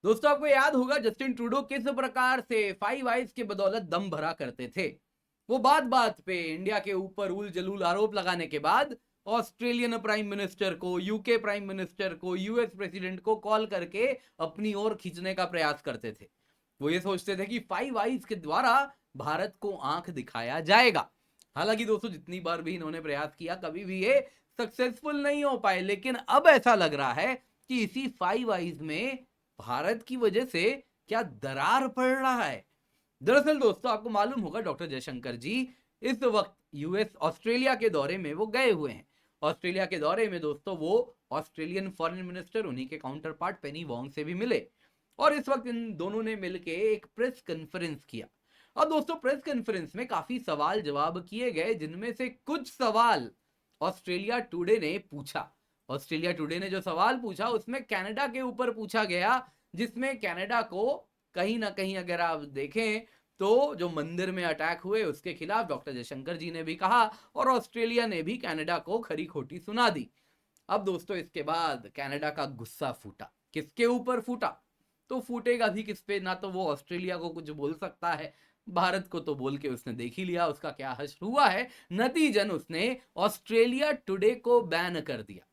दोस्तों आपको याद होगा जस्टिन ट्रूडो किस प्रकार से फाइव आइज के बदौलत दम भरा करते थे। वो बात बात पे इंडिया के ऊपर उल जलूल आरोप लगाने के बाद ऑस्ट्रेलियन प्राइम मिनिस्टर को, यूके प्राइम मिनिस्टर को, यूएस प्रेसिडेंट को कॉल करके अपनी ओर खींचने का प्रयास करते थे। वो ये सोचते थे कि फाइव आइज के द्वारा भारत को आंख दिखाया जाएगा। हालांकि दोस्तों जितनी बार भी इन्होंने प्रयास किया कभी भी ये सक्सेसफुल नहीं हो पाए, लेकिन अब ऐसा लग रहा है कि इसी फाइव आइज में भारत की वजह से क्या दरार पड़ रहा है। दरअसल दोस्तों आपको मालूम होगा डॉक्टर जयशंकर जी इस वक्त यूएस ऑस्ट्रेलिया के दौरे में वो गए हुए हैं। ऑस्ट्रेलिया के दौरे में दोस्तों वो ऑस्ट्रेलियन फॉरेन मिनिस्टर उन्हीं के काउंटर पार्ट पेनी वोंग से भी मिले और इस वक्त इन दोनों ने मिलकर एक प्रेस कॉन्फ्रेंस किया। और दोस्तों प्रेस कॉन्फ्रेंस में काफी सवाल जवाब किए गए, जिनमें से कुछ सवाल ऑस्ट्रेलिया टुडे ने पूछा। ऑस्ट्रेलिया टुडे ने जो सवाल पूछा उसमें कनाडा के ऊपर पूछा गया, जिसमें कनाडा को कहीं ना कहीं अगर आप देखें तो जो मंदिर में अटैक हुए उसके खिलाफ डॉक्टर जयशंकर जी ने भी कहा और ऑस्ट्रेलिया ने भी कनाडा को खरी खोटी सुना दी। अब दोस्तों इसके बाद कनाडा का गुस्सा फूटा। किसके ऊपर फूटा? तो फूटेगा भी किस पे? ना तो वो ऑस्ट्रेलिया को कुछ बोल सकता है, भारत को तो बोल के उसने देख ही लिया उसका क्या हश्र हुआ है। नतीजन उसने ऑस्ट्रेलिया टुडे को बैन कर दिया।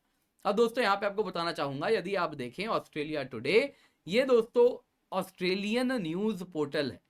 अब दोस्तों यहां पे आपको बताना चाहूंगा, यदि आप देखें ऑस्ट्रेलिया टुडे, ये दोस्तों ऑस्ट्रेलियन न्यूज पोर्टल है,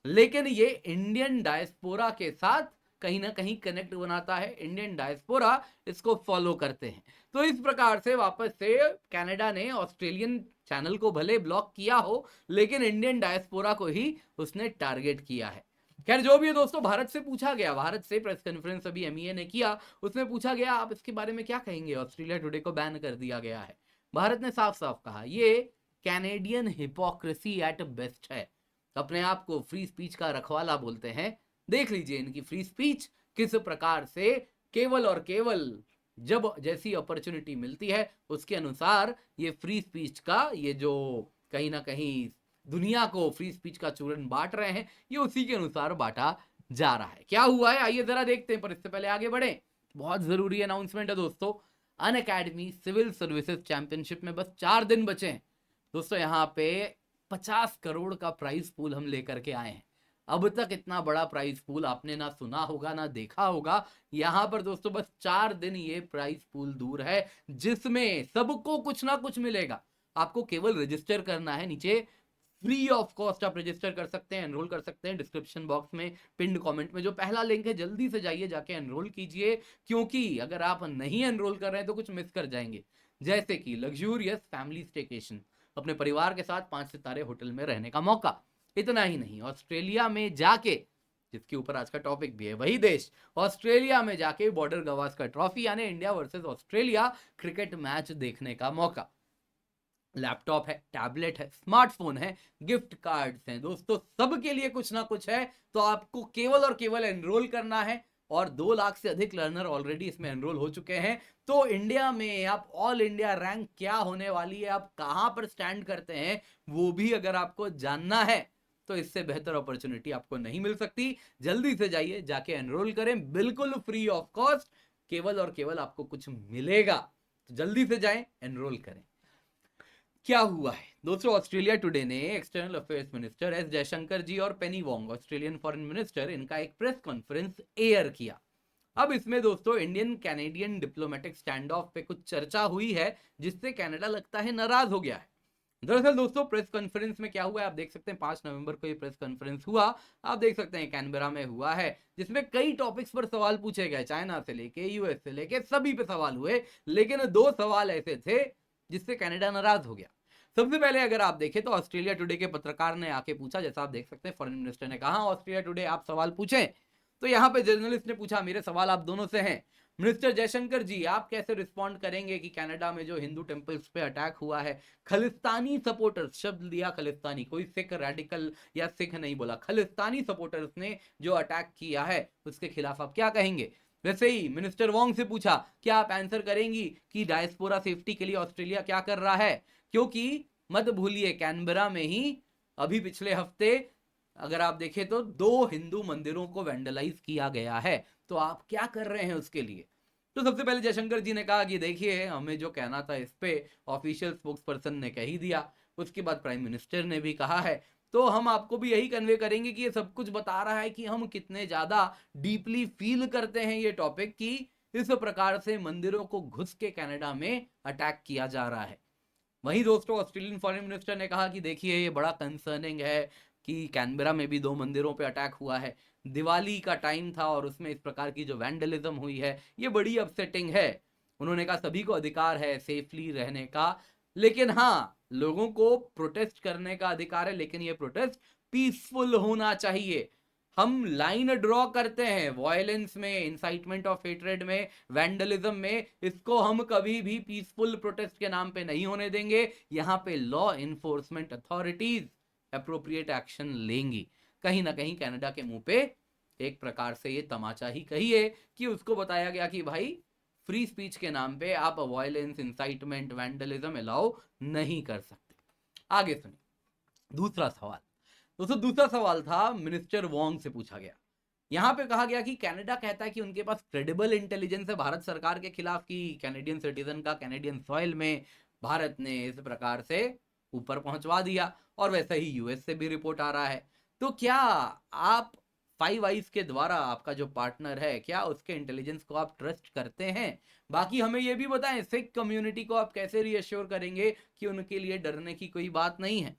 लेकिन ये इंडियन डायस्पोरा के साथ कहीं ना कहीं कनेक्ट बनाता है। इंडियन डायस्पोरा इसको फॉलो करते हैं। तो इस प्रकार से वापस से कनाडा ने ऑस्ट्रेलियन चैनल को भले ब्लॉक किया हो, लेकिन इंडियन डायस्पोरा को ही उसने टारगेट किया है। खैर जो भी है दोस्तों, भारत से पूछा गया, भारत से प्रेस कॉन्फ्रेंस अभी एमईए ने किया, उसमें पूछा गया आप इसके बारे में क्या कहेंगे, ऑस्ट्रेलिया टुडे को बैन कर दिया गया है। भारत ने साफ साफ कहा ये कैनेडियन हिपोक्रेसी एट बेस्ट है। अपने आप को फ्री स्पीच का रखवाला बोलते हैं। देख लीजिए इनकी फ्री स्पीच किस प्रकार से केवल और केवल जब जैसी अपॉर्चुनिटी मिलती है उसके अनुसार ये फ्री स्पीच का, ये जो कहीं ना कहीं दुनिया को फ्री स्पीच का चूरन बांट रहे हैं, ये उसी के अनुसार बांटा जा रहा है। क्या हुआ है आइए जरा देखते हैं, पर इससे पहले आगे बढ़े बहुत जरूरी अनाउंसमेंट है दोस्तों। अन अकेडमी सिविल सर्विसेज चैंपियनशिप में बस 4 दिन बचे हैं दोस्तों। यहाँ पे 50 करोड़ का प्राइस पूल हम लेकर के आए हैं। अब तक इतना बड़ा प्राइस पूल आपने ना सुना होगा ना देखा होगा। यहां पर दोस्तों बस 4 दिन ये प्राइस पूल दूर है, जिसमें सबको कुछ ना कुछ मिलेगा। आपको केवल रजिस्टर करना है, नीचे फ्री ऑफ कॉस्ट आप रजिस्टर कर सकते हैं, एनरोल कर सकते हैं। डिस्क्रिप्शन बॉक्स में पिंड कमेंट में जो पहला लिंक है जल्दी से जाइए, जाके एनरोल कीजिए, क्योंकि अगर आप नहीं एनरोल कर रहे हैं तो कुछ मिस कर जाएंगे। जैसे कि लग्जूरियस फैमिली स्टेकेशन, अपने परिवार के साथ 5 सितारे होटल में रहने का मौका। इतना ही नहीं, ऑस्ट्रेलिया में जाके, जिसके ऊपर आज का टॉपिक भी है वही देश, ऑस्ट्रेलिया में जाके बॉर्डर गवास्कर ट्रॉफी यानी India versus Australia cricket match देखने का मौका। लैपटॉप है, टैबलेट है, स्मार्टफोन है, गिफ्ट कार्ड्स हैं दोस्तों, सबके लिए कुछ ना कुछ है। तो आपको केवल और केवल एनरोल करना है और 2 लाख से अधिक लर्नर ऑलरेडी इसमें एनरोल हो चुके हैं। तो इंडिया में आप ऑल इंडिया रैंक क्या होने वाली है, आप कहां पर स्टैंड करते हैं, वो भी अगर आपको जानना है तो इससे बेहतर अपॉर्चुनिटी आपको नहीं मिल सकती। जल्दी से जाइए, जाके एनरोल करें, बिल्कुल फ्री ऑफ कॉस्ट, केवल और केवल आपको कुछ मिलेगा। तो जल्दी से जाएं, एनरोल करें। क्या हुआ है दोस्तों, ऑस्ट्रेलिया टुडे ने external affairs minister S Jaishankar ji और Penny Wong Australian foreign minister, इनका एक प्रेस कॉन्फ्रेंस एयर किया। अब इसमें दोस्तों Indian Canadian diplomatic stand off पे कुछ चर्चा हुई है, जिससे कनाडा लगता है नाराज हो गया है। दरअसल दोस्तों प्रेस कॉन्फ्रेंस में क्या हुआ है आप देख सकते हैं, 5 नवंबर को ये प्रेस कॉन्फ्रेंस हुआ, आप देख सकते हैं कैनबरा में हुआ है, जिसमें कई टॉपिक्स पर सवाल पूछे गए, चाइना से लेके यूएस से लेके सभी पे सवाल हुए, लेकिन 2 सवाल ऐसे थे जिससे कनाडा नाराज हो गया। सबसे पहले अगर आप देखें तो ऑस्ट्रेलिया टुडे के पत्रकार ने आके पूछा, जैसा आप देख सकते हैं फॉरेन मिनिस्टर ने कहा ऑस्ट्रेलिया टुडे आप सवाल पूछें, तो यहाँ पे जर्नलिस्ट ने पूछा मेरे सवाल आप दोनों से हैं, मिनिस्टर जयशंकर जी आप कैसे रिस्पॉन्ड करेंगे कि कनाडा में जो हिंदू टेंपल्स पे अटैक हुआ है, खालिस्तानी सपोर्टर्स, शब्द लिया खालिस्तानी, कोई सिख रेडिकल या सिख नहीं बोला, खालिस्तानी सपोर्टर्स ने जो अटैक किया है उसके खिलाफ आप क्या कहेंगे। वैसे ही मिनिस्टर वोंग से पूछा क्या आप आंसर करेंगी कि डायस्पोरा सेफ्टी के लिए ऑस्ट्रेलिया क्या कर रहा है, क्योंकि मत भूलिए कैनबरा में ही अभी पिछले हफ्ते अगर आप देखें तो 2 हिंदू मंदिरों को वेंडलाइज किया गया है, तो आप क्या कर रहे हैं उसके लिए। तो सबसे पहले जयशंकर जी ने कहा कि देखिए हमें जो कहना था इस पे ऑफिशियल स्पोक्स पर्सन ने कह ही दिया। उसके बाद प्राइम मिनिस्टर ने भी कहा है। तो हम आपको भी यही कन्वे करेंगे कि ये सब कुछ बता रहा है कि हम कितने ज्यादा डीपली फील करते हैं ये टॉपिक, कि इस प्रकार से मंदिरों को घुस के कनाडा में अटैक किया जा रहा है। वहीं दोस्तों ऑस्ट्रेलियन फॉरेन मिनिस्टर ने कहा कि देखिए ये बड़ा कंसर्निंग है कि कैनबरा में भी 2 मंदिरों पे अटैक हुआ है, दिवाली का टाइम था और उसमें इस प्रकार की जो वैंडलिज्म हुई है ये बड़ी अपसेटिंग है। उन्होंने कहा सभी को अधिकार है सेफली रहने का, लेकिन हाँ लोगों को प्रोटेस्ट करने का अधिकार है, लेकिन ये प्रोटेस्ट पीसफुल होना चाहिए। हम लाइन ड्रॉ करते हैं वायलेंस में, इंसाइटमेंट ऑफ हेट्रेड में, वैंडलिज्म में, इसको हम कभी भी पीसफुल प्रोटेस्ट के नाम पे नहीं होने देंगे। यहां पे law enforcement authorities appropriate action लेंगी। कहीं ना कहीं कनाडा के मुंह पे एक प्रकार से ये तमाचा ही कहिए कि उसको बताया गया कि भाई फ्री स्पीच के नाम पे आप वायलेंस, इंसाइटमेंट, वैंडलिज्म अलाउ नहीं कर सकते। आगे सुनिए दूसरा सवाल। दोस्तों दूसरा सवाल था मिनिस्टर वोंग से पूछा गया। यहां पे कहा गया कि कनाडा कहता है कि उनके पास क्रेडिबल इंटेलिजेंस है भारत सरकार के खिलाफ कि कैनेडियन सिटीजन का कैनेडियन सॉइल में भारत ने इस प्रकार से ऊपर पहुंचवा दिया, और वैसे ही यूएस से भी रिपोर्ट आ रहा है। तो क्या आप फाइव आइज के द्वारा आपका जो पार्टनर है क्या उसके इंटेलिजेंस को आप ट्रस्ट करते हैं? बाकी हमें यह भी बताएं सिख कम्युनिटी को आप कैसे रीअश्योर करेंगे कि उनके लिए डरने की कोई बात नहीं है।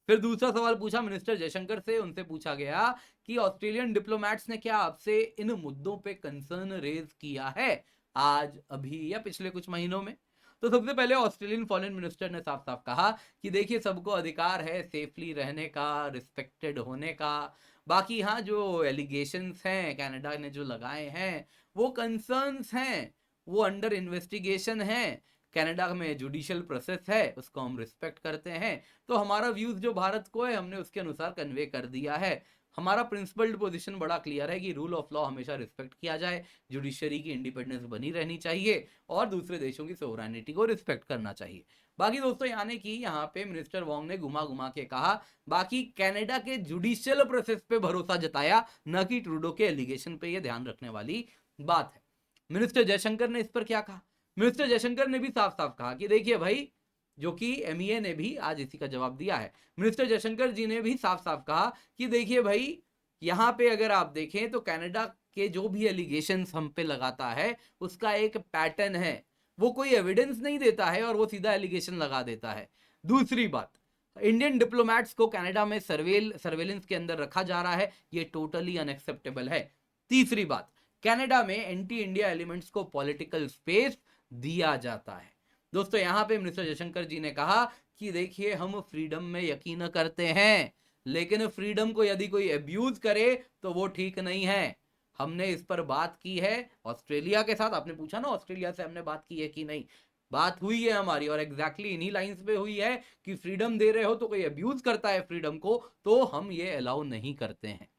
फिर दूसरा सवाल पूछा मिनिस्टर जयशंकर से, उनसे पूछा गया कि ऑस्ट्रेलियन डिप्लोमैट्स ने क्या आपसे इन मुद्दों पे कंसर्न रेज किया है आज, अभी या पिछले कुछ महीनों में? तो सबसे पहले ऑस्ट्रेलियन फॉरेन मिनिस्टर ने साफ साफ कहा कि देखिए सबको अधिकार है सेफली रहने का, रिस्पेक्टेड होने का। बाकी हाँ जो एलिगेशंस हैं कनाडा ने जो लगाए हैं वो कंसर्न्स हैं, वो अंडर इन्वेस्टिगेशन है, कनाडा में जुडिशियल प्रोसेस है, उसको हम रिस्पेक्ट करते हैं। तो हमारा व्यूज जो भारत को है हमने उसके अनुसार कन्वे कर दिया है। हमारा प्रिंसिपल्ड पोजीशन बड़ा क्लियर है कि रूल ऑफ लॉ हमेशा रिस्पेक्ट किया जाए, जुडिशरी की इंडिपेंडेंस बनी रहनी चाहिए और दूसरे देशों की सोवरेनिटी को रिस्पेक्ट करना चाहिए। बाकी दोस्तों यानी कि यहाँ पे मिनिस्टर वोंग ने घुमा घुमा के कहा बाकी कनाडा के जुडिशियल प्रोसेस पे भरोसा जताया, न कि ट्रूडो के एलिगेशन पे, ये ध्यान रखने वाली बात है। मिनिस्टर जयशंकर ने इस पर क्या कहा? मिनिस्टर जयशंकर ने भी साफ साफ कहा कि देखिए भाई, जो कि एमईए ने भी आज इसी का जवाब दिया है। मिनिस्टर जयशंकर जी ने भी साफ साफ कहा कि देखिए भाई यहां पे अगर आप देखें तो कनाडा के जो भी एलिगेशंस हम पे लगाता है उसका एक पैटर्न है, वो कोई एविडेंस नहीं देता है और वो सीधा एलिगेशन लगा देता है। दूसरी बात, इंडियन डिप्लोमैट्स को कनाडा में सर्वेलेंस के अंदर रखा जा रहा है, ये टोटली अनएक्सेप्टेबल है। तीसरी बात, कनाडा में एंटी इंडिया एलिमेंट्स को पॉलिटिकल स्पेस दिया जाता है। दोस्तों यहां पे मिनिस्टर जयशंकर जी ने कहा कि देखिए हम फ्रीडम में यकीन करते हैं, लेकिन फ्रीडम को यदि कोई अब्यूज करे तो वो ठीक नहीं है। हमने इस पर बात की है ऑस्ट्रेलिया के साथ, आपने पूछा ना ऑस्ट्रेलिया से हमने बात की है कि नहीं, बात हुई है हमारी और एग्जैक्टली इन्हीं लाइंस पे हुई है कि फ्रीडम दे रहे हो तो कोई अब्यूज करता है फ्रीडम को तो हम ये अलाउ नहीं करते हैं।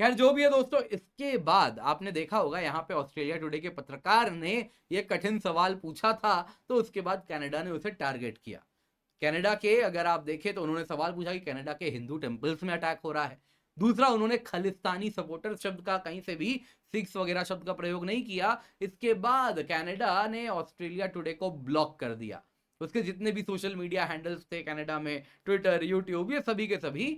खैर जो भी है दोस्तों, इसके बाद आपने देखा होगा यहाँ पे ऑस्ट्रेलिया टुडे के पत्रकार ने ये कठिन सवाल पूछा था तो उसके बाद कनाडा ने उसे टारगेट किया। कनाडा के अगर आप देखें तो उन्होंने सवाल पूछा कि कनाडा के हिंदू टेम्पल्स में अटैक हो रहा है। दूसरा, उन्होंने खालिस्तानी सपोर्टर शब्द का कहीं से भी सिक्स वगैरह शब्द का प्रयोग नहीं किया। इसके बाद कनाडा ने ऑस्ट्रेलिया टुडे को ब्लॉक कर दिया। उसके जितने भी सोशल मीडिया हैंडल्स थे कनाडा में, ट्विटर, यूट्यूब, ये सभी के सभी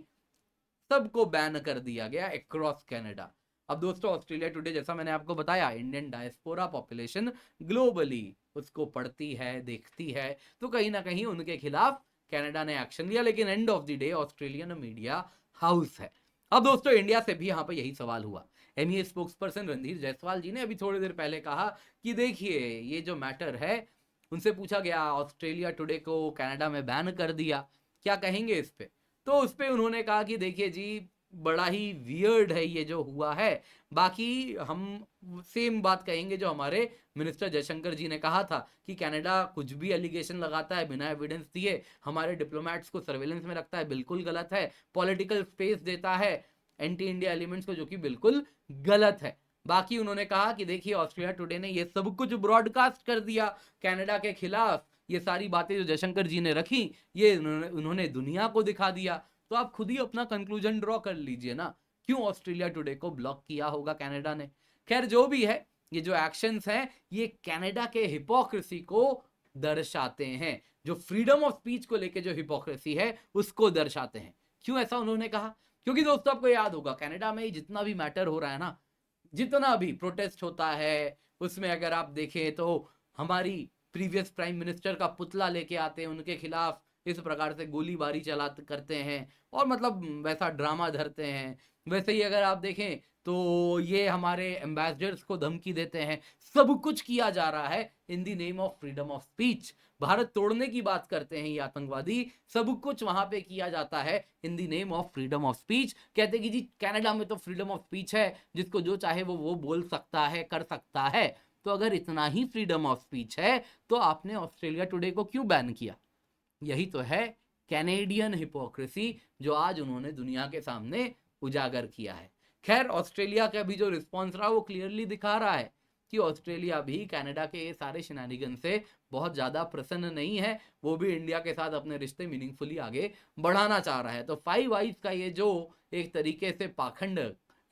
सबको बैन कर दिया गया अक्रॉस कनाडा। अब दोस्तों ऑस्ट्रेलिया टुडे जैसा मैंने आपको बताया इंडियन डायस्पोरा पॉपुलेशन ग्लोबली उसको पढ़ती है, देखती है, तो कहीं ना कहीं उनके खिलाफ कनाडा ने एक्शन लिया, लेकिन end of the day Australian media house है। अब दोस्तों इंडिया से भी यहाँ पे यही सवाल हुआ। एमईए स्पोक्सपर्सन रणधीर जायसवाल जी ने अभी थोड़ी देर पहले कहा कि देखिए ये जो मैटर है, उनसे पूछा गया ऑस्ट्रेलिया टुडे को कनाडा में बैन कर दिया, क्या कहेंगे इस पे? तो उस पर उन्होंने कहा कि देखिए जी बड़ा ही वियर्ड है ये जो हुआ है। बाकी हम सेम बात कहेंगे जो हमारे मिनिस्टर जयशंकर जी ने कहा था कि कनाडा कुछ भी एलिगेशन लगाता है बिना एविडेंस दिए, हमारे डिप्लोमैट्स को सर्वेलेंस में रखता है, बिल्कुल गलत है, पॉलिटिकल स्पेस देता है एंटी इंडिया एलिमेंट्स को, जो कि बिल्कुल गलत है। बाकी उन्होंने कहा कि देखिए ऑस्ट्रेलिया टुडे ने ये सब कुछ ब्रॉडकास्ट कर दिया कनाडा के खिलाफ, ये सारी बातें जो जयशंकर जी ने रखी ये उन्होंने दुनिया को दिखा दिया। तो आप खुद ही अपना कंक्लूजन ड्रॉ कर लीजिए ना, क्यों ऑस्ट्रेलिया टुडे को ब्लॉक किया होगा कनाडा ने। खैर जो भी है, ये जो एक्शंस हैं ये कनाडा के हिपोक्रेसी को दर्शाते हैं। जो फ्रीडम ऑफ स्पीच को लेके जो हिपोक्रेसी है उसको दर्शाते हैं। क्यों ऐसा उन्होंने कहा? क्योंकि दोस्तों आपको याद होगा कनाडा में जितना भी मैटर हो रहा है ना, जितना भी प्रोटेस्ट होता है, उसमें अगर आप देखें तो हमारी प्रीवियस प्राइम मिनिस्टर का पुतला लेके आते हैं, उनके खिलाफ इस प्रकार से गोलीबारी चला करते हैं और मतलब वैसा ड्रामा धरते हैं। वैसे ही अगर आप देखें तो ये हमारे एम्बेसडर्स को धमकी देते हैं। सब कुछ किया जा रहा है in the name of freedom of speech. Bharat तोड़ने की बात करते हैं ये आतंकवादी, सब कुछ वहां पे किया जाता है in the name of freedom of speech. कहते कि जी कनाडा में तो फ्रीडम ऑफ स्पीच है, जिसको जो चाहे वो बोल सकता है, कर सकता है। तो अगर इतना ही फ्रीडम ऑफ स्पीच है तो आपने ऑस्ट्रेलिया टुडे को क्यों बैन किया? यही तो है कैनेडियन हिपोक्रेसी जो आज उन्होंने दुनिया के सामने उजागर किया है। खैर ऑस्ट्रेलिया का भी जो रिस्पॉन्स रहा वो क्लियरली दिखा रहा है कि ऑस्ट्रेलिया भी कनाडा के ये सारे शिनानिगन से बहुत ज़्यादा प्रसन्न नहीं है। वो भी इंडिया के साथ अपने रिश्ते मीनिंगफुली आगे बढ़ाना चाह रहा है। तो फाइव आइज का ये जो एक तरीके से पाखंड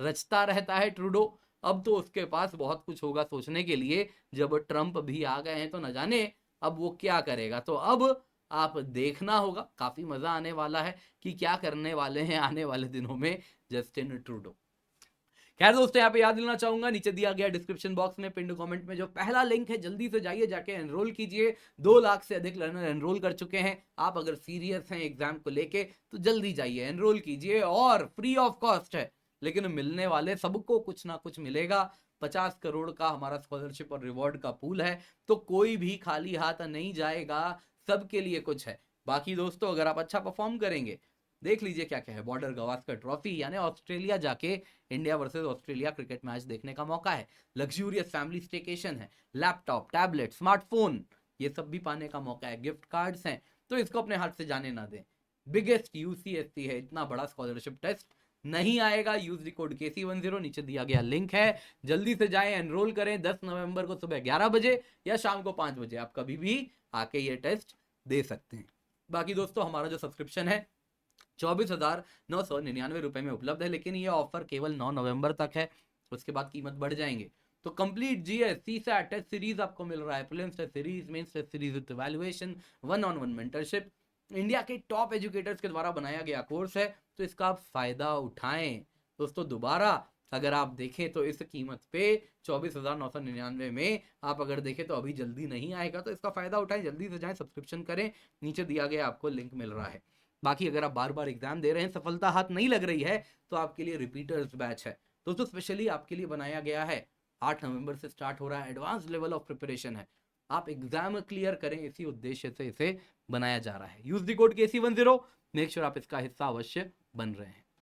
रचता रहता है ट्रूडो, अब तो उसके पास बहुत कुछ होगा सोचने के लिए। जब ट्रंप भी आ गए हैं तो न जाने अब वो क्या करेगा। तो अब आप देखना होगा, काफी मजा आने वाला है कि क्या करने वाले हैं आने वाले दिनों में जस्टिन ट्रूडो। खैर दोस्तों यहाँ पे याद दिलाना चाहूंगा, नीचे दिया गया डिस्क्रिप्शन बॉक्स में पिंड कमेंट में जो पहला लिंक है जल्दी से जाइए, जाके एनरोल कीजिए। 2 लाख से अधिक लर्नर एनरोल कर चुके हैं। आप अगर सीरियस हैं एग्जाम को लेके तो जल्दी जाइए एनरोल कीजिए, और फ्री ऑफ कॉस्ट है, लेकिन मिलने वाले सबको कुछ ना कुछ मिलेगा। 50 करोड़ का हमारा स्कॉलरशिप और रिवॉर्ड का पूल है, तो कोई भी खाली हाथ नहीं जाएगा, सबके लिए कुछ है। बाकी दोस्तों अगर आप अच्छा परफॉर्म करेंगे, देख लीजिए क्या क्या है। बॉर्डर गवास्कर ट्रॉफी यानी ऑस्ट्रेलिया जाके India versus Australia cricket match देखने का मौका है। लग्जूरियस फैमिली स्टेकेशन है, लैपटॉप, टैबलेट, स्मार्टफोन, ये सब भी पाने का मौका है। गिफ्ट कार्ड्स हैं, तो इसको अपने हाथ से जाने ना दें। बिगेस्ट यूसीएससी है, इतना बड़ा स्कॉलरशिप टेस्ट नहीं आएगा। यूज द कोड KC10, नीचे दिया गया लिंक है, जल्दी से जाएं एनरोल करें। 10 नवंबर को सुबह 11 बजे या शाम को 5 बजे आप कभी भी आके ये टेस्ट दे सकते हैं। बाकी दोस्तों हमारा जो सब्सक्रिप्शन है 24,999 रुपए में उपलब्ध है, लेकिन ये ऑफर केवल 9 नवंबर तक है, उसके बाद कीमत बढ़ जाएंगे। तो complete GS CSAT test series आपको मिल रहा है, prelims test series, mains test series with evaluation, 1-on-1 mentorship, India के टॉप एजुकेटर्स के द्वारा बनाया गया कोर्स है, तो इसका आप फायदा उठाएं। दोस्तों दोबारा अगर आप देखें तो इस कीमत पे 24,999 में आप अगर देखें तो अभी जल्दी नहीं आएगा, तो इसका फायदा उठाएं, जल्दी से जाएं, सब्सक्रिप्शन करें, नीचे दिया गया आपको लिंक मिल रहा है। बाकी अगर आप बार बार एग्जाम दे रहे हैं, सफलता हाथ नहीं लग रही है, तो आपके लिए रिपीटर्स बैच है दोस्तों, स्पेशली आपके लिए बनाया गया है। 8 नवंबर से स्टार्ट हो रहा है, एडवांस लेवल ऑफ प्रिपरेशन है, आप एग्जाम क्लियर करें, इसी उद्देश्य से इसे बनाया जा रहा है। Use the code KC10, make sure आप इसका हिस्सा अवश्य बन रहे हैं।